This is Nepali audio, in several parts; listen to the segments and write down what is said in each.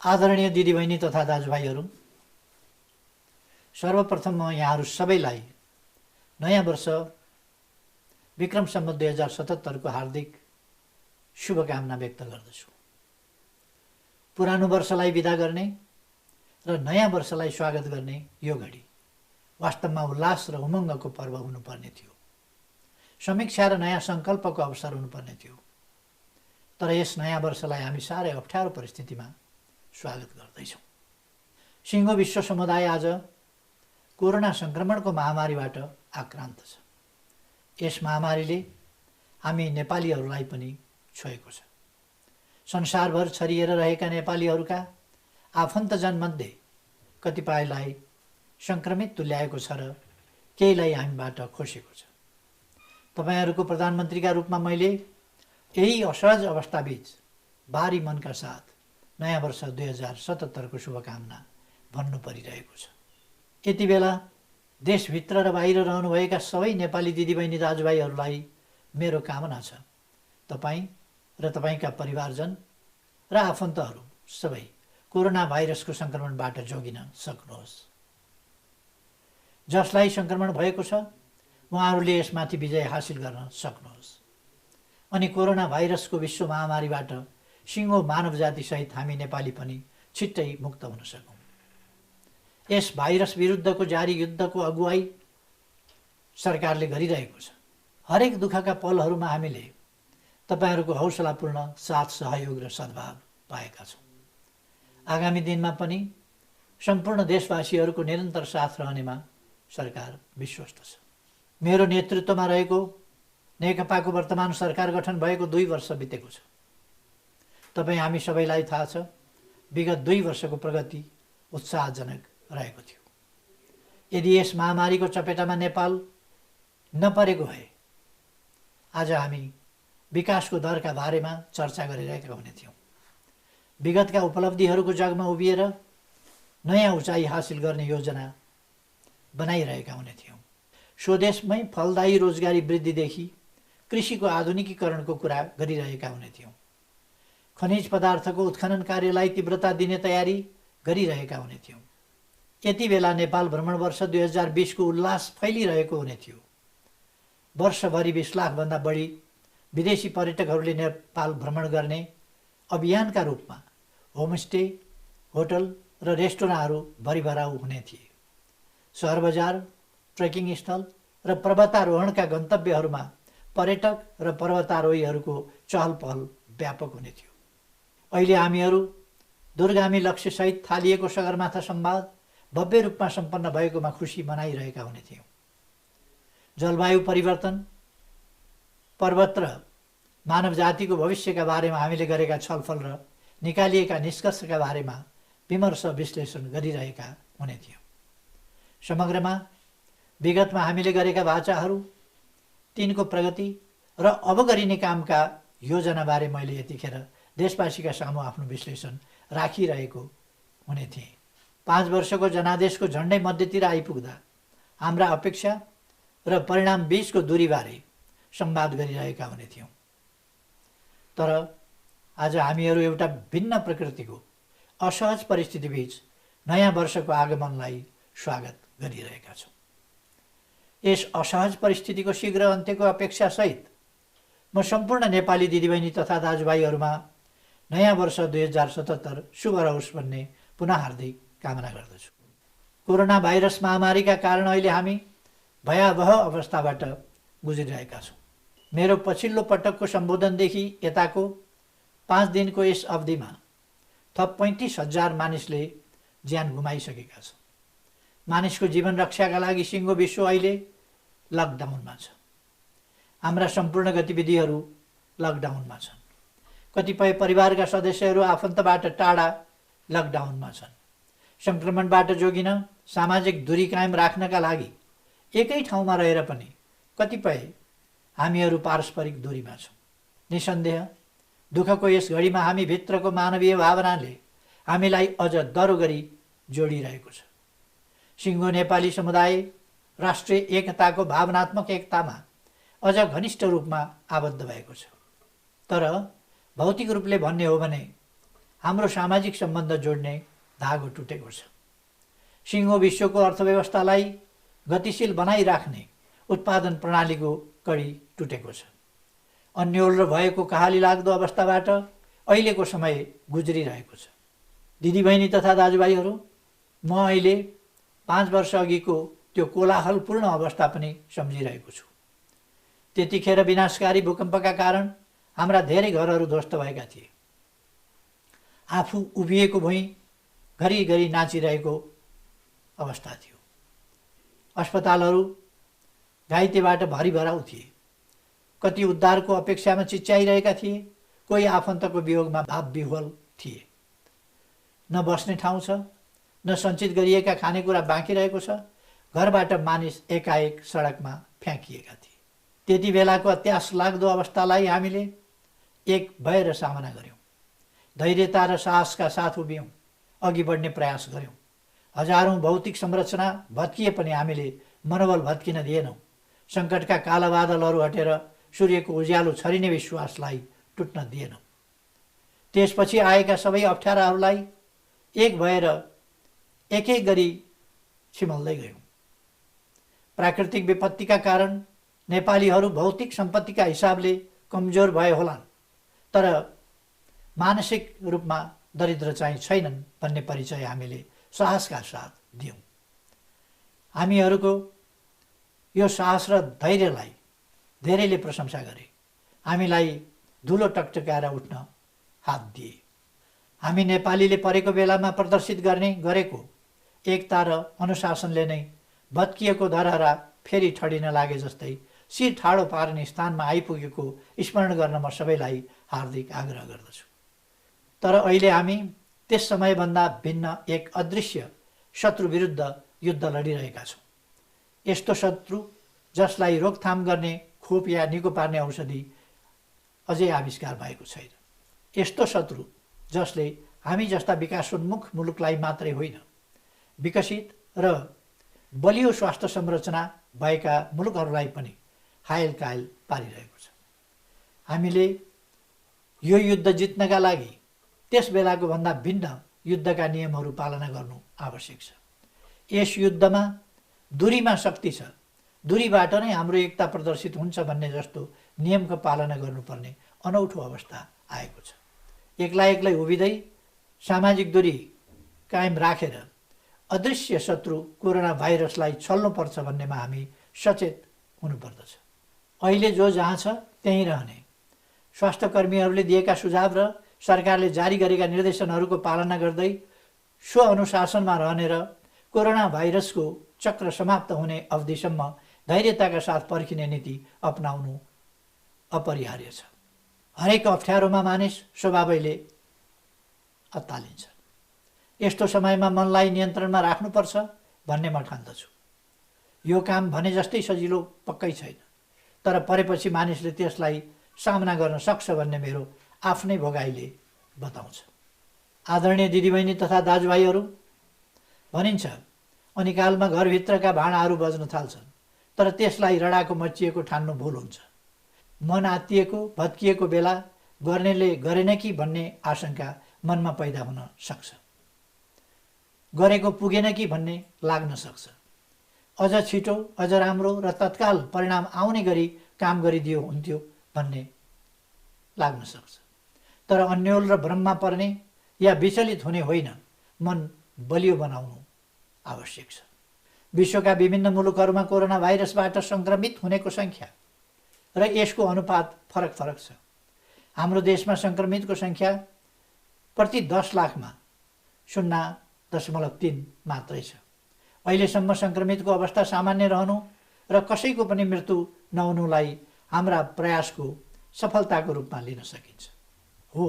आदरणीय दिदीबहिनी तथा दाजुभाइहरू, सर्वप्रथम म यहाँहरू सबैलाई नयाँ वर्ष विक्रम सम्वत 2077 को हार्दिक शुभकामना व्यक्त गर्दछु। पुरानो वर्षलाई विदा गर्ने र नयाँ वर्षलाई स्वागत गर्ने यो घडी वास्तवमा उल्लास र उमङ्गको पर्व हुनुपर्ने थियो। समीक्षा र नयाँ सङ्कल्पको अवसर हुनुपर्ने थियो। तर यस नयाँ वर्षलाई हामी साह्रै अप्ठ्यारो परिस्थितिमा स्वागत गर्दैछौँ। सिङ्गो विश्व समुदाय आज कोरोना सङ्क्रमणको महामारीबाट आक्रान्त छ। यस महामारीले हामी नेपालीहरूलाई पनि छोएको छ। संसारभर छरिएर रहेका नेपालीहरूका आफन्तजनमध्ये कतिपयलाई सङ्क्रमित तुल्याएको छ र केहीलाई हामीबाट खोसेको छ। तपाईँहरूको प्रधानमन्त्रीका रूपमा मैले यही असहज अवस्थाबीच भारी मनका साथ नयाँ वर्ष 2077 को शुभकामना भन्नु परिरहेको छ। यति बेला देशभित्र र बाहिर रहनुभएका सबै नेपाली दिदीबहिनी दाजुभाइहरूलाई मेरो कामना छ, तपाईँ र तपाईँका परिवारजन र आफन्तहरू सबै कोरोना भाइरसको सङ्क्रमणबाट जोगिन सक्नुहोस्। जसलाई सङ्क्रमण भएको छ उहाँहरूले यसमाथि विजय हासिल गर्न सक्नुहोस् अनि कोरोना भाइरसको विश्व महामारीबाट सिङ्गो मानव जातिसहित हामी नेपाली पनि छिट्टै मुक्त हुन सकौँ। यस भाइरस विरुद्धको जारी युद्धको अगुवाई सरकारले गरिरहेको छ। हरेक दुःखका पलहरूमा हामीले तपाईँहरूको हौसलापूर्ण साथ सहयोग र सद्भाव पाएका छौँ। आगामी दिनमा पनि सम्पूर्ण देशवासीहरूको निरन्तर साथ रहनेमा सरकार विश्वस्त छ। मेरो नेतृत्वमा रहेको नेकपाको वर्तमान सरकार गठन भएको 2 वर्ष बितेको छ। तपाईँ हामी सबैलाई थाहा छ, विगत 2 वर्षको प्रगति उत्साहजनक रहेको थियो। यदि यस महामारीको चपेटामा नेपाल नपरेको भए आज हामी विकासको दरका बारेमा चर्चा गरिरहेका हुने थियौँ। विगतका उपलब्धिहरूको जगमा उभिएर नयाँ उचाइ हासिल गर्ने योजना बनाइरहेका हुने थियौँ। स्वदेशमै फलदायी रोजगारी वृद्धिदेखि कृषिको आधुनिकीकरणको कुरा गरिरहेका हुने थियौँ। खनिज पदार्थको उत्खनन कार्यलाई तीव्रता दिने तयारी गरिरहेका हुने थियौँ। यति बेला नेपाल भ्रमण वर्ष 2020 को उल्लास फैलिरहेको हुने थियो। वर्षभरि 20 लाखभन्दा बढी विदेशी पर्यटकहरूले नेपाल भ्रमण गर्ने अभियानका रूपमा होमस्टे, होटल र रेस्टुराँहरू भरिभराउ हुने थिए। सहर बजार, ट्रेकिङ स्थल र पर्वतारोहणका गन्तव्यहरूमा पर्यटक र पर्वतारोहीहरूको चहल पहल व्यापक हुने थियो। अहिले हामीहरू दूरगामी लक्ष्यसहित थालिएको सगरमाथा संवाद भव्य रूपमा सम्पन्न भएकोमा खुसी मनाइरहेका हुने थियौँ। जलवायु परिवर्तन, पर्वत र मानव जातिको भविष्यका बारेमा हामीले गरेका छलफल र निकालिएका निष्कर्षका बारेमा विमर्श विश्लेषण गरिरहेका हुने थियौँ। समग्रमा विगतमा हामीले गरेका वाचाहरू, तिनको प्रगति र अब गरिने कामका योजनाबारे मैले यतिखेर देशवासीका सामु आफ्नो विश्लेषण राखिरहेको हुने थिएँ। 5 वर्षको जनादेशको झन्डै मध्यतिर आइपुग्दा हाम्रा अपेक्षा र परिणाम बीचको दूरीबारे संवाद गरिरहेका हुने थियौँ। तर आज हामीहरू एउटा भिन्न प्रकृतिको असहज परिस्थितिबीच नयाँ वर्षको आगमनलाई स्वागत गरिरहेका छौँ। यस असहज परिस्थितिको शीघ्र अन्त्यको अपेक्षासहित म सम्पूर्ण नेपाली दिदीबहिनी तथा दाजुभाइहरूमा नयाँ वर्ष 2077 शुभ रहोस् भन्ने पुनः हार्दिक कामना गर्दछु। कोरोना भाइरस महामारीका कारण अहिले हामी भयावह अवस्थाबाट गुज्रिरहेका छौँ। मेरो पछिल्लो पटकको सम्बोधनदेखि यताको 5 दिनको यस अवधिमा थप 35,000 मानिसले ज्यान गुमाइसकेका छन्। मानिसको जीवन रक्षाका लागि सिङ्गो विश्व अहिले लकडाउनमा छ। हाम्रा सम्पूर्ण गतिविधिहरू लकडाउनमा छन्। कतिपय परिवारका सदस्यहरू आफन्तबाट टाढा लकडाउनमा छन्। सङ्क्रमणबाट जोगिन सामाजिक दूरी कायम राख्नका लागि एकै ठाउँमा रहेर पनि कतिपय हामीहरू पारस्परिक दूरीमा छौँ। निसन्देह दुःखको यस घडीमा हामी भित्रको मानवीय भावनाले हामीलाई अझ दह्रो गरी जोडिरहेको छ। सिङ्गो नेपाली समुदाय राष्ट्रिय एकताको भावनात्मक एकतामा अझ घनिष्ठ रूपमा आबद्ध भएको छ। तर भौतिक रूपले भन्ने हो भने हाम्रो सामाजिक सम्बन्ध जोड्ने धागो टुटेको छ। सिङ्गो विश्वको अर्थव्यवस्थालाई गतिशील बनाइराख्ने उत्पादन प्रणालीको कडी टुटेको छ। अन्योल भएको कहाली लाग्दो अवस्थाबाट अहिलेको समय गुज्रिरहेको छ। दिदीबहिनी तथा दाजुभाइहरू, म अहिले 5 वर्ष अघिको त्यो कोलाहलपूर्ण अवस्था पनि सम्झिरहेको छु। त्यतिखेर विनाशकारी भूकम्पका कारण हाम्रा धेरै घरहरू ध्वस्त भएका थिए। आफू उभिएको भुइँ घरिघरि नाचिरहेको अवस्था थियो। अस्पतालहरू घाइतेबाट भरिभराउ थिए। कति उद्धारको अपेक्षामा चिच्याइरहेका थिए, कोही आफन्तको वियोगमा भावविह्वल थिए। न बस्ने ठाउँ छ, न सञ्चित गरिएका खानेकुरा बाँकी रहेको छ। घरबाट मानिस एकाएक सडकमा फ्याँकिएका थिए। त्यति बेलाको अत्यास लाग्दो अवस्थालाई हामीले एक भएर सामना गऱ्यौँ। धैर्यता र साहसका साथ उभियौँ, अघि बढ्ने प्रयास गऱ्यौँ। हजारौँ भौतिक संरचना भत्किए पनि हामीले मनोबल भत्किन दिएनौँ। सङ्कटका काला बादलहरू हटेर सूर्यको उज्यालो छरिने विश्वासलाई टुट्न दिएनौँ। त्यसपछि आएका सबै अप्ठ्याराहरूलाई एक भएर एक एक गरी छिमल्दै गयौँ। प्राकृतिक विपत्तिका कारण नेपालीहरू भौतिक सम्पत्तिका हिसाबले कमजोर भए होलान्, तर मानसिक रूपमा दरिद्र चाहिँ छैनन् भन्ने परिचय हामीले साहसका साथ दियौँ। हामीहरूको यो साहस र धैर्यलाई धेरैले प्रशंसा गरे। हामीलाई धुलो टकटकाएर उठ्न हात दिए। हामी नेपालीले परेको बेलामा प्रदर्शित गरेको एकता र अनुशासनले नै भत्किएको धरहरा फेरि ठडिन लागे जस्तै शिर ठाडो पार्ने स्थानमा आइपुगेको स्मरण गर्न म सबैलाई हार्दिक आग्रह गर्दछु। तर अहिले हामी त्यस समयभन्दा भिन्न एक अदृश्य शत्रु विरुद्ध युद्ध लडिरहेका छौँ। यस्तो शत्रु जसलाई रोकथाम गर्ने खोप या निको पार्ने औषधि अझै आविष्कार भएको छैन। यस्तो शत्रु जसले हामी जस्ता विकासोन्मुख मुलुकलाई मात्रै होइन, विकसित र बलियो स्वास्थ्य संरचना भएका मुलुकहरूलाई पनि हायल कायल पारिरहेको छ। हामीले यो युद्ध जित्नका लागि त्यस बेलाको भन्दा भिन्न युद्धका नियमहरू पालना गर्नु आवश्यक छ। यस युद्धमा दूरीमा शक्ति छ, दूरीबाट नै हाम्रो एकता प्रदर्शित हुन्छ भन्ने जस्तो नियमको पालना गर्नुपर्ने अनौठो अवस्था आएको छ। एक्लै एक्लै उभिँदै सामाजिक दूरी कायम राखेर अदृश्य शत्रु कोरोना भाइरसलाई छल्नुपर्छ भन्नेमा हामी सचेत हुनुपर्दछ। अहिले जो जहाँ छ त्यहीँ रहने, स्वास्थ्य कर्मीहरूले दिएका सुझाव र सरकारले जारी गरेका निर्देशनहरूको पालना गर्दै स्वअनुशासनमा रहने र कोरोना भाइरसको चक्र समाप्त हुने अवधिसम्म धैर्यताका साथ पर्खिने नीति अपनाउनु अपरिहार्य छ। हरेक अप्ठ्यारोमा मानिस स्वभावैले अत्तालिन्छ। यस्तो समयमा मनलाई नियन्त्रणमा राख्नुपर्छ भन्ने म ठान्दछु। यो काम भने जस्तै सजिलो पक्कै छैन, तर परेपछि मानिसले त्यसलाई सामना गर्न सक्छ भन्ने मेरो आफ्नै भोगाइले बताउँछ। आदरणीय दिदीबहिनी तथा दाजुभाइहरू, भनिन्छ अनिकालमा घरभित्रका भाँडाहरू बज्न थाल्छन्, तर त्यसलाई रडाको मचिएको ठान्नु भुल हुन्छ। मन आत्तिएको भत्किएको बेला गर्नेले गरेन कि भन्ने आशंका मनमा पैदा हुन सक्छ। गरेको पुगेन कि भन्ने लाग्न सक्छ। अझ छिटो, अझ राम्रो र तत्काल परिणाम आउने गरी काम गरिदियो हुन्थ्यो भन्ने लाग्न सक्छ। तर अन्योल र भ्रममा पर्ने या विचलित हुने होइन, मन बलियो बनाउनु आवश्यक छ। विश्वका विभिन्न मुलुकहरूमा कोरोना भाइरसबाट सङ्क्रमित हुनेको सङ्ख्या र यसको अनुपात फरक फरक छ। हाम्रो देशमा सङ्क्रमितको सङ्ख्या प्रति 10 लाखमा 0.3 मात्रै छ। अहिलेसम्म सङ्क्रमितको अवस्था सामान्य रहनु र कसैको पनि मृत्यु नहुनुलाई हाम्रा प्रयासको सफलताको रूपमा लिन सकिन्छ। हो,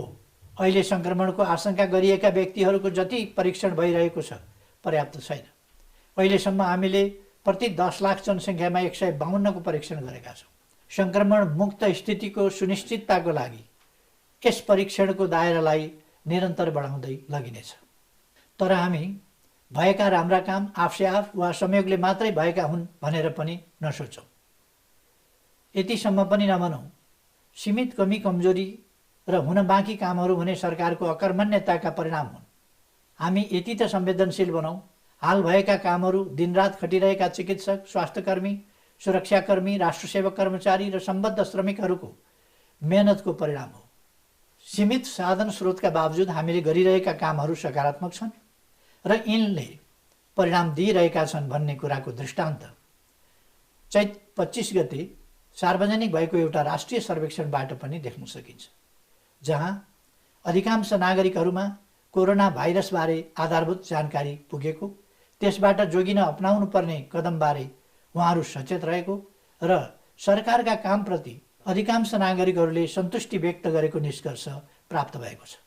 अहिले सङ्क्रमणको आशंका गरिएका व्यक्तिहरूको जति परीक्षण भइरहेको छ पर्याप्त छैन। अहिलेसम्म हामीले प्रति 10 लाख जनसङ्ख्यामा 152 को परीक्षण गरेका छौँ। सङ्क्रमण मुक्त स्थितिको सुनिश्चितताको लागि यस परीक्षणको दायरालाई निरन्तर बढाउँदै लगिनेछ। तर हामी भएका राम्रा काम आफसे आफ वा संयोगले मात्रै भएका हुन् भनेर पनि नसोचौँ। यतिसम्म पनि नभनौँ। सीमित कमी कमजोरी र हुन बाँकी कामहरू भने सरकारको अकर्मण्यताका परिणाम हुन्। हामी यति त संवेदनशील बनौँ, हाल भएका कामहरू दिनरात खटिरहेका चिकित्सक, स्वास्थ्यकर्मी, सुरक्षाकर्मी, राष्ट्रसेवक कर्मचारी र सम्बद्ध श्रमिकहरूको मेहनतको परिणाम हो। सीमित साधन स्रोतका बावजुद हामीले गरिरहेका कामहरू सकारात्मक छन् र यिनले परिणाम दिइरहेका छन् भन्ने कुराको दृष्टान्त चैत 25 गते सार्वजनिक भएको एउटा राष्ट्रिय सर्वेक्षणबाट पनि देख्न सकिन्छ, जहाँ अधिकांश नागरिकहरूमा कोरोना भाइरसबारे आधारभूत जानकारी पुगेको, त्यसबाट जोगिन अपनाउनु पर्ने कदमबारे उहाँहरू सचेत रहेको र सरकारका कामप्रति अधिकांश नागरिकहरूले सन्तुष्टि व्यक्त गरेको निष्कर्ष प्राप्त भएको छ।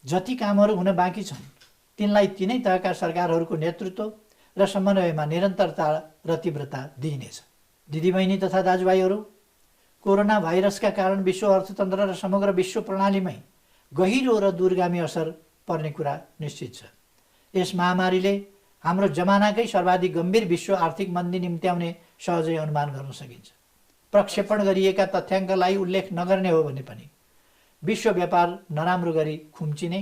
जति कामहरू हुन बाँकी छन् तिनलाई तिनै तहका सरकारहरूको नेतृत्व र समन्वयमा निरन्तरता र तीव्रता दिइनेछ। दिदीबहिनी तथा दाजुभाइहरू, कोरोना भाइरसका कारण विश्व अर्थतन्त्र र समग्र विश्व प्रणालीमै गहिरो र दूरगामी असर पर्ने कुरा निश्चित छ। यस महामारीले हाम्रो जमानाकै सर्वाधिक गम्भीर विश्व आर्थिक मन्दी निम्त्याउने सहजै अनुमान गर्न सकिन्छ। प्रक्षेपण गरिएका तथ्याङ्कलाई उल्लेख नगर्ने हो भने पनि विश्व व्यापार नराम्रो गरी खुम्चिने,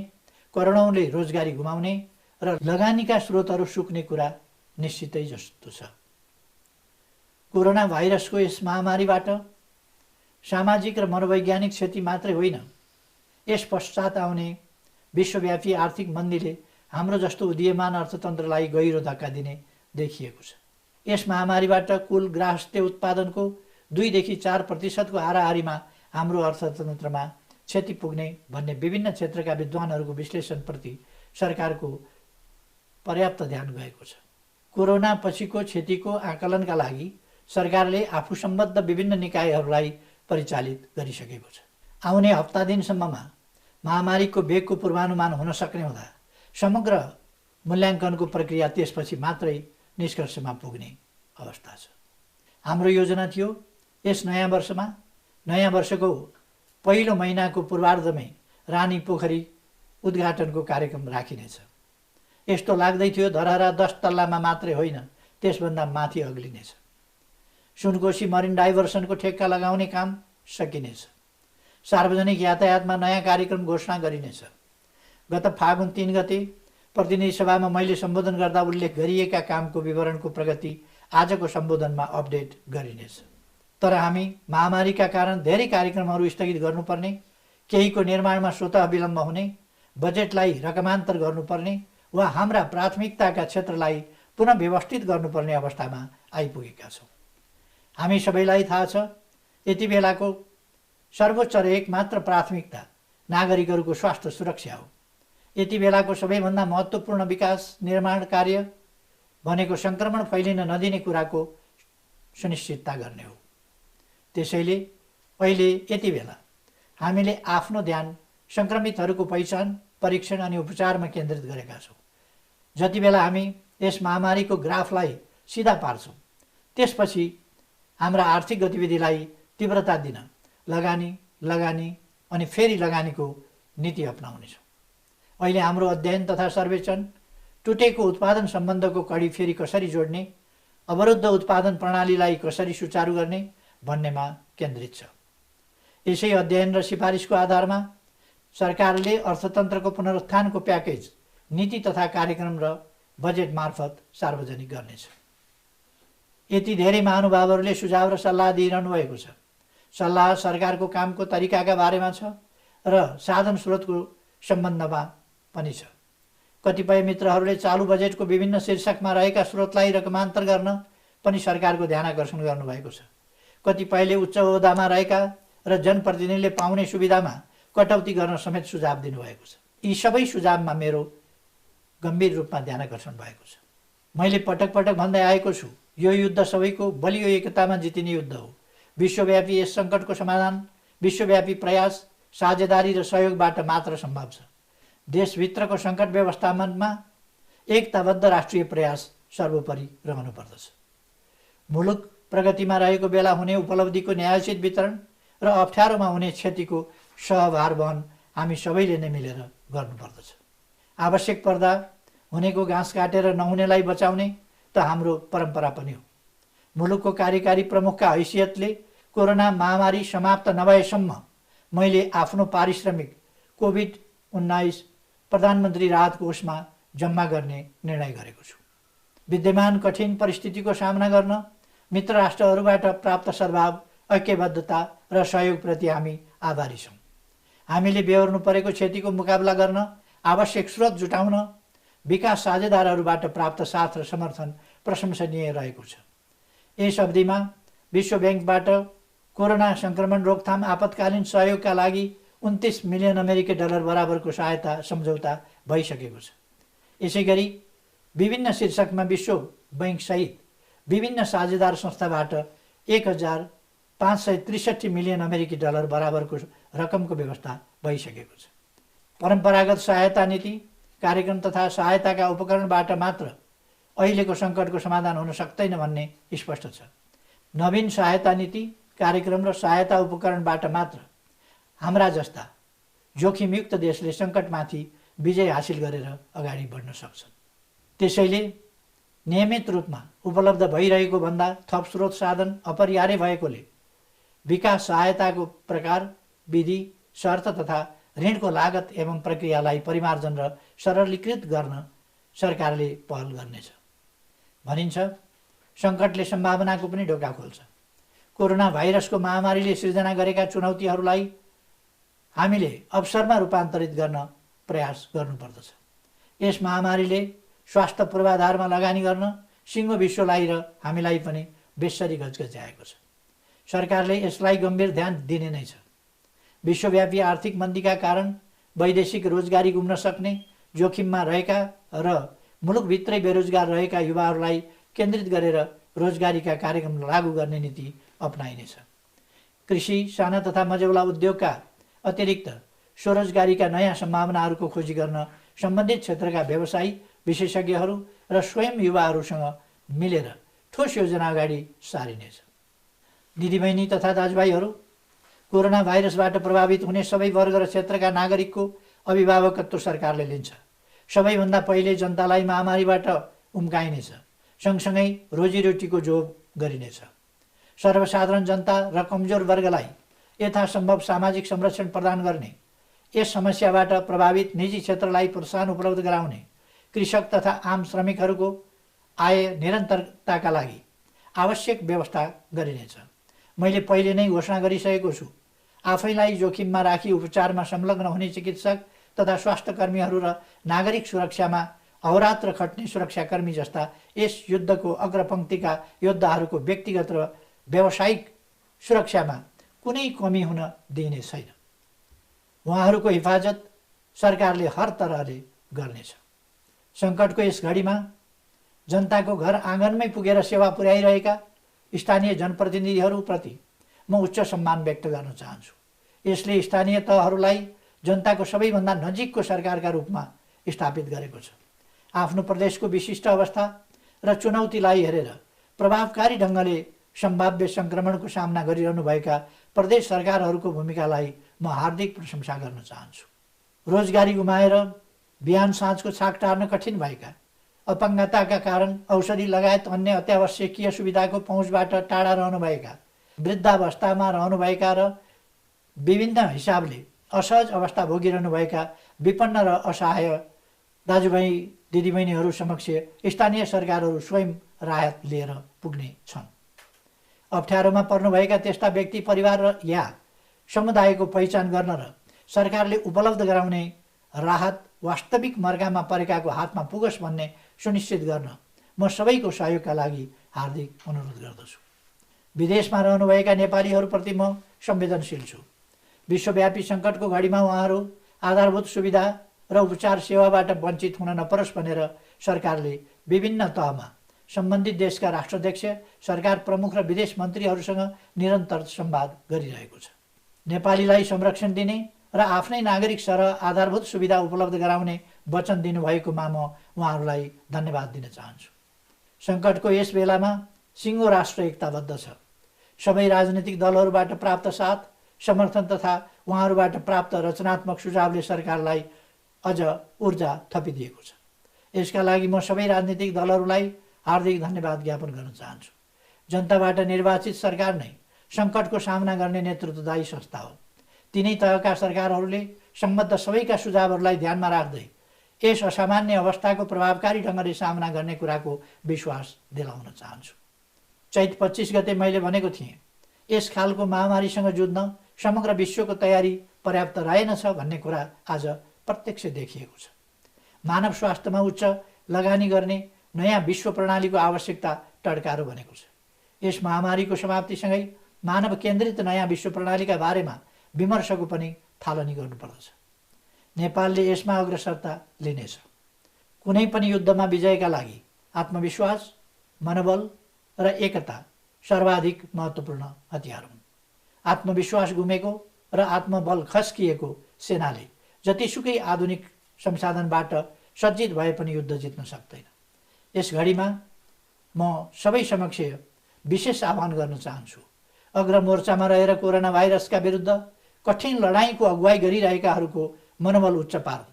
करोडौँले रोजगारी गुमाउने र लगानीका स्रोतहरू सुक्ने कुरा निश्चितै जस्तो छ। कोरोना भाइरसको यस महामारीबाट सामाजिक र मनोवैज्ञानिक क्षति मात्रै होइन, यस पश्चात आउने विश्वव्यापी आर्थिक मन्दीले हाम्रो जस्तो उदीयमान अर्थतन्त्रलाई गहिरो धक्का दिने देखिएको छ। यस महामारीबाट कुल ग्राहस्थ्य उत्पादनको 2 देखि 4% हाराहारीमा हाम्रो अर्थतन्त्रमा क्षति पुग्ने भन्ने विभिन्न क्षेत्रका विद्वानहरूको विश्लेषणप्रति सरकारको पर्याप्त ध्यान गएको छ। कोरोना पछिको क्षतिको आकलनका लागि सरकारले आफू सम्बद्ध विभिन्न निकायहरूलाई परिचालित गरिसकेको छ। आउने हप्ता दिनसम्ममा महामारीको वेगको पूर्वानुमान हुन सक्ने हुँदा समग्र मूल्याङ्कनको प्रक्रिया त्यसपछि मात्रै निष्कर्षमा पुग्ने अवस्था छ। हाम्रो योजना थियो यस नयाँ वर्षमा नयाँ वर्षको पहिलो महिनाको पूर्वार्धमै रानी पोखरी उद्घाटनको कार्यक्रम राखिनेछ। यस्तो लाग्दै थियो धरहरा 10 तल्लामा मात्रै होइन, त्यसभन्दा माथि अग्लिनेछ। सुनकोशी मरिन डाइभर्सनको ठेक्का लगाउने काम सकिनेछ। सार्वजनिक यातायातमा नयाँ कार्यक्रम घोषणा गरिनेछ। गत फागुन 3 गते प्रतिनिधि सभामा मैले सम्बोधन गर्दा उल्लेख गरिएका कामको विवरणको प्रगति आजको सम्बोधनमा अपडेट गरिनेछ। तर हामी महामारीका कारण धेरै कार्यक्रमहरू स्थगित गर्नुपर्ने, केहीको निर्माणमा स्वतः विलम्ब हुने, बजेटलाई रकमान्तर गर्नुपर्ने वा हाम्रा प्राथमिकताका क्षेत्रलाई पुनः व्यवस्थित गर्नुपर्ने अवस्थामा आइपुगेका छौँ। हामी सबैलाई थाहा छ यति बेलाको सर्वोच्च र एकमात्र प्राथमिकता नागरिकहरूको स्वास्थ्य सुरक्षा हो। यति बेलाको सबैभन्दा महत्त्वपूर्ण विकास निर्माण कार्य भनेको सङ्क्रमण फैलिन नदिने कुराको सुनिश्चितता गर्ने हो। त्यसैले अहिले यति बेला हामीले आफ्नो ध्यान सङ्क्रमितहरूको पहिचान, परीक्षण अनि उपचारमा केन्द्रित गरेका छौँ। जति बेला हामी यस महामारीको ग्राफलाई सिधा पार्छौँ त्यसपछि हाम्रा आर्थिक गतिविधिलाई तीव्रता दिन लगानी अनि फेरि लगानीको नीति अपनाउनेछौँ। अहिले हाम्रो अध्ययन तथा सर्वेक्षण टुटेको उत्पादन सम्बन्धको कडी फेरि कसरी जोड्ने, अवरुद्ध उत्पादन प्रणालीलाई कसरी सुचारू गर्ने भन्नेमा केन्द्रित छ। यसै अध्ययन र सिफारिसको आधारमा सरकारले अर्थतन्त्रको पुनरुत्थानको प्याकेज, नीति तथा कार्यक्रम र बजेट मार्फत सार्वजनिक गर्नेछ। यति धेरै महानुभावहरूले सुझाव र सल्लाह दिइरहनु भएको छ। सल्लाह सरकारको कामको तरिकाका बारेमा छ र साधन स्रोतको सम्बन्धमा पनि छ। कतिपय मित्रहरूले चालु बजेटको विभिन्न शीर्षकमा रहेका स्रोतलाई रकमान्तर गर्न पनि सरकारको ध्यानाकर्षण गर्नुभएको छ। कतिपयले उच्च ओहदामा रहेका र जनप्रतिनिधिले पाउने सुविधामा कटौती गर्न समेत सुझाव दिनुभएको छ। यी सबै सुझावमा मेरो गम्भीर रूपमा ध्यानाकर्षण भएको छ। मैले पटक पटक भन्दै आएको छु, यो युद्ध सबैको बलियो एकतामा जितिने युद्ध हो। विश्वव्यापी यस सङ्कटको समाधान विश्वव्यापी प्रयास, साझेदारी र सहयोगबाट मात्र सम्भव छ। देशभित्रको सङ्कट व्यवस्थापनमा एकताबद्ध राष्ट्रिय प्रयास सर्वोपरि रहनुपर्दछ। मुलुक प्रगतिमा रहेको बेला हुने उपलब्धिको न्यायोचित वितरण र अप्ठ्यारोमा हुने क्षतिको सहभार वहन हामी सबैले नै मिलेर गर्नुपर्दछ। आवश्यक पर्दा हुनेको घाँस काटेर नहुनेलाई बचाउने त हाम्रो परम्परा पनि हो। मुलुकको कार्यकारी प्रमुखका हैसियतले कोरोना महामारी समाप्त नभएसम्म मैले आफ्नो पारिश्रमिक कोभिड-19 प्रधानमन्त्री राहत कोषमा जम्मा गर्ने निर्णय गरेको छु। विद्यमान कठिन परिस्थितिको सामना गर्न मित्र राष्ट्रहरूबाट प्राप्त सद्भाव, ऐक्यबद्धता र सहयोगप्रति हामी आभारी छौँ। हामीले बेहोर्नु परेको क्षतिको मुकाबला गर्न आवश्यक स्रोत जुटाउन विकास साझेदारहरूबाट प्राप्त साथ र समर्थन प्रशंसनीय रहेको छ। यस अवधिमा विश्व ब्याङ्कबाट कोरोना सङ्क्रमण रोकथाम आपतकालीन सहयोगका लागि 29 मिलियन अमेरिकी डलर बराबरको सहायता सम्झौता भइसकेको छ। यसै गरी विभिन्न शीर्षकमा विश्व बैङ्कसहित विभिन्न साझेदार संस्थाबाट 1563 मिलियन अमेरिकी डलर बराबरको रकमको व्यवस्था भइसकेको छ। परम्परागत सहायता नीति, कार्यक्रम तथा सहायताका उपकरणबाट मात्र अहिलेको सङ्कटको समाधान हुन सक्दैन भन्ने स्पष्ट छ। नवीन सहायता नीति, कार्यक्रम र सहायता उपकरणबाट मात्र हाम्रा जस्ता जोखिमयुक्त देशले सङ्कटमाथि विजय हासिल गरेर अगाडि बढ्न सक्छन्। त्यसैले नियमित रूपमा उपलब्ध भइरहेको भन्दा थप स्रोत साधन अपरिहार्य भएकोले विकास सहायताको प्रकार, विधि, शर्त तथा ऋणको लागत एवं प्रक्रियालाई परिमार्जन र सरलीकृत गर्न सरकारले पहल गर्नेछ। भनिन्छ, सङ्कटले सम्भावनाको पनि ढोका खोल्छ। कोरोना भाइरसको महामारीले सिर्जना गरेका चुनौतीहरूलाई हामीले अवसरमा रूपान्तरित गर्न प्रयास गर्नुपर्दछ। यस महामारीले स्वास्थ्य पूर्वाधारमा लगानी गर्न सिङ्गो विश्वलाई र हामीलाई पनि बेसरी गजगज्याएको छ। सरकारले यसलाई गम्भीर ध्यान दिने नै छ। विश्वव्यापी आर्थिक मन्दीका कारण वैदेशिक रोजगारी गुम्न सक्ने जोखिममा रहेका र मुलुकभित्रै बेरोजगार रहेका युवाहरूलाई केन्द्रित गरेर रोजगारीका कार्यक्रम लागू गर्ने नीति अपनाइनेछ। कृषि, साना तथा मझौला उद्योगका अतिरिक्त स्वरोजगारीका नयाँ सम्भावनाहरूको खोजी गर्न सम्बन्धित क्षेत्रका व्यवसायी, विशेषज्ञहरू र स्वयं युवाहरूसँग मिलेर ठोस योजना अगाडि सारिनेछ। दिदीबहिनी तथा दाजुभाइहरू, कोरोना भाइरसबाट प्रभावित हुने सबै वर्ग र क्षेत्रका नागरिकको अभिभावकत्व सरकारले लिन्छ। सबैभन्दा पहिले जनतालाई महामारीबाट उम्काइनेछ, सँगसँगै रोजीरोटीको जोग गरिनेछ। सर्वसाधारण जनता र कमजोर वर्गलाई यथासम्भव सामाजिक संरक्षण प्रदान गर्ने, यस समस्याबाट प्रभावित निजी क्षेत्रलाई प्रोत्साहन उपलब्ध गराउने, कृषक तथा आम श्रमिकहरूको आय निरन्तरताका लागि आवश्यक व्यवस्था गरिनेछ। मैले पहिले नै घोषणा गरिसकेको छु, आफैलाई जोखिममा राखी उपचारमा संलग्न हुने चिकित्सक तथा स्वास्थ्यकर्मीहरू र नागरिक सुरक्षामा अहोरात्र खट्ने सुरक्षाकर्मी जस्ता यस युद्धको अग्रपङ्क्तिका योद्धाहरूको व्यक्तिगत र व्यावसायिक सुरक्षामा कुनै कमी हुन दिइने छैन। उहाँहरूको हिफाजत सरकारले हर तरहले गर्नेछ। सङ्कटको यस घडीमा जनताको घर आँगनमै पुगेर सेवा पुर्याइरहेका स्थानीय जनप्रतिनिधिहरूप्रति म उच्च सम्मान व्यक्त गर्न चाहन्छु। यसले स्थानीय तहहरूलाई जनताको सबैभन्दा नजिकको सरकारका रूपमा स्थापित गरेको छ। आफ्नो प्रदेशको विशिष्ट अवस्था र चुनौतीलाई हेरेर प्रभावकारी ढङ्गले सम्भाव्य सङ्क्रमणको सामना गरिरहनुभएका प्रदेश सरकारहरूको भूमिकालाई म हार्दिक प्रशंसा गर्न चाहन्छु। रोजगारी गुमाएर बिहान साँझको छाक टार्न कठिन भएका, अपाङ्गताका कारण औषधि लगायत अन्य अत्यावश्यकीय सुविधाको पहुँचबाट टाढा रहनुभएका, वृद्धावस्थामा रहनुभएका र विभिन्न हिसाबले असहज अवस्था भोगिरहनुभएका विपन्न र असहाय दाजुभाइ दिदीबहिनीहरू समक्ष स्थानीय सरकारहरू स्वयं राहत लिएर पुग्ने छन्। अप्ठ्यारोमा पर्नुभएका त्यस्ता व्यक्ति, परिवार र या समुदायको पहिचान गर्न र सरकारले उपलब्ध गराउने राहत वास्तविक मर्कामा परेकाको हातमा पुगोस् भन्ने सुनिश्चित गर्न म सबैको सहयोगका लागि हार्दिक अनुरोध गर्दछु। विदेशमा रहनुभएका नेपालीहरूप्रति म संवेदनशील छु। विश्वव्यापी सङ्कटको घडीमा उहाँहरू आधारभूत सुविधा र उपचार सेवाबाट वञ्चित हुन नपरोस् भनेर सरकारले विभिन्न तहमा सम्बन्धित देशका राष्ट्राध्यक्ष, सरकार प्रमुख र विदेश मन्त्रीहरूसँग निरन्तर संवाद गरिरहेको छ। नेपालीलाई संरक्षण दिने र आफ्नै नागरिक सरह आधारभूत सुविधा उपलब्ध गराउने वचन दिनुभएकोमा म उहाँहरूलाई धन्यवाद दिन चाहन्छु। सङ्कटको यस बेलामा सिङ्गो राष्ट्र एकताबद्ध छ। सबै राजनीतिक दलहरूबाट प्राप्त साथ, समर्थन तथा उहाँहरूबाट प्राप्त रचनात्मक सुझावले सरकारलाई अझ ऊर्जा थपिदिएको छ। यसका लागि म सबै राजनीतिक दलहरूलाई हार्दिक धन्यवाद ज्ञापन गर्न चाहन्छु। जनताबाट निर्वाचित सरकार नै सङ्कटको सामना गर्ने नेतृत्वदायी संस्था हो। तिनै तहका सरकारहरूले सम्बद्ध सबैका सुझावहरूलाई ध्यानमा राख्दै यस असामान्य अवस्थाको प्रभावकारी ढङ्गले सामना गर्ने कुराको विश्वास दिलाउन चाहन्छु। चैत 25 गते मैले भनेको थिएँ, यस खालको महामारीसँग जुझ्न समग्र विश्वको तयारी पर्याप्त रहेनछ भन्ने कुरा आज प्रत्यक्ष देखिएको छ। मानव स्वास्थ्यमा उच्च लगानी गर्ने नयाँ विश्व प्रणालीको आवश्यकता टड्कारो बनेको छ। यस महामारीको समाप्तिसँगै मानव केन्द्रित नयाँ विश्व प्रणालीका बारेमा विमर्शको पनि थालनी गर्नुपर्दछ। नेपालले यसमा अग्रसरता लिनेछ। कुनै पनि युद्धमा विजयका लागि आत्मविश्वास, मनोबल र एकता सर्वाधिक महत्त्वपूर्ण हतियार हुन्। आत्मविश्वास गुमेको र आत्मबल खस्किएको सेनाले जतिसुकै आधुनिक संसाधनबाट सज्जित भए पनि युद्ध जित्न सक्दैन। यस घडीमा म सबै समक्ष विशेष आह्वान गर्न चाहन्छु। अग्रमोर्चामा रहेर कोरोना भाइरसका विरुद्ध कठिन लडाईँको अगुवाई गरिरहेकाहरूको मनोबल उच्च पारौँ,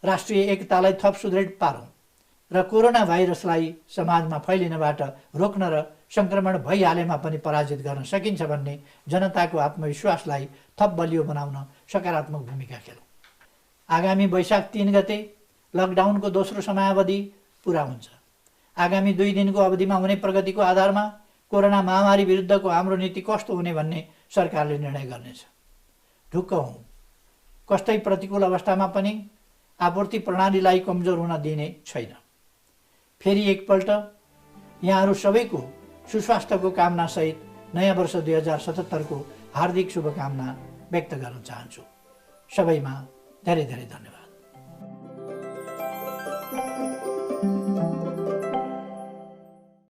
राष्ट्रिय एकतालाई थप सुदृढ पारौँ र कोरोना भाइरसलाई समाजमा फैलिनबाट रोक्न र सङ्क्रमण भइहालेमा पनि पराजित गर्न सकिन्छ भन्ने जनताको आत्मविश्वासलाई थप बलियो बनाउन सकारात्मक भूमिका खेलौँ। आगामी वैशाख 3 गते लकडाउनको दोस्रो समयावधि पुरा हुन्छ। आगामी 2 दिनको अवधिमा हुने प्रगतिको आधारमा कोरोना महामारी विरुद्धको हाम्रो नीति कस्तो हुने भन्ने सरकारले निर्णय गर्नेछ। ढुक्क हौँ, कस्तै प्रतिकूल अवस्थामा पनि आपूर्ति प्रणालीलाई कमजोर हुन दिने छैन। फेरि एकपल्ट यहाँहरू सबैको सुस्वास्थ्यको कामनासहित नयाँ वर्ष 2077 को हार्दिक शुभकामना व्यक्त गर्न चाहन्छु। सबैमा धेरै धेरै धन्यवाद।